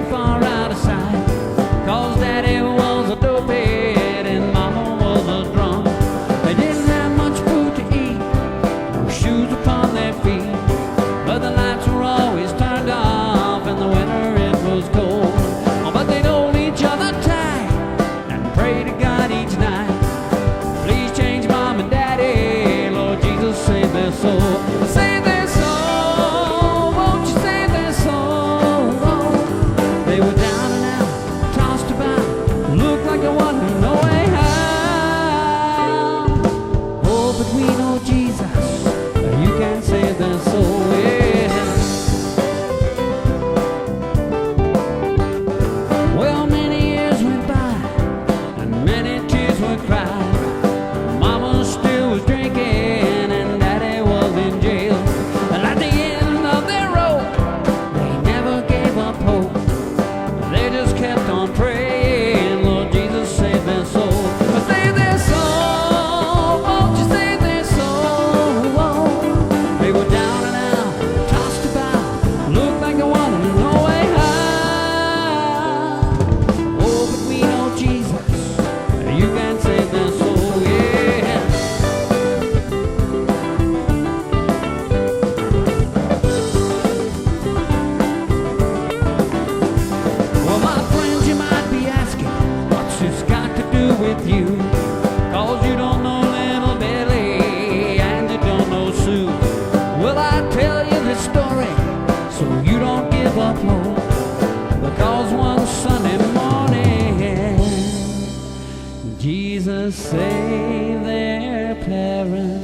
Far out of sight, 'cause daddy was a dopehead and mama was a drunk. They didn't have much food to eat, no shoes upon their feet, but the lights were always turned off in the winter it was cold. Oh, but they'd hold each other tight and pray to God each night, please change mom and daddy, Lord Jesus save their soul. Save their soul, won't you save their soul? They were down and out, tossed about, looked like they wanted no way out. Oh, but we know Jesus, you can save their soul, yeah. Well, many years went by, and many tears were cried. Mama still was drinking, and Daddy was in jail. And at the end of their road, they never gave up hope. They just kept on praying, Lord Jesus, save their soul. Save their soul, won't you save their soul? They were down and out, tossed about, looked like they wanted no way out. Oh, but we know Jesus, you can save their soul, yeah. Well, my friends, you might be asking, what's this got to do with you? 'Cause you don't know little Billy and you don't know Sue. Well, I tell you this story so you don't give up hope, because one Sunday morning Jesus saved their parents.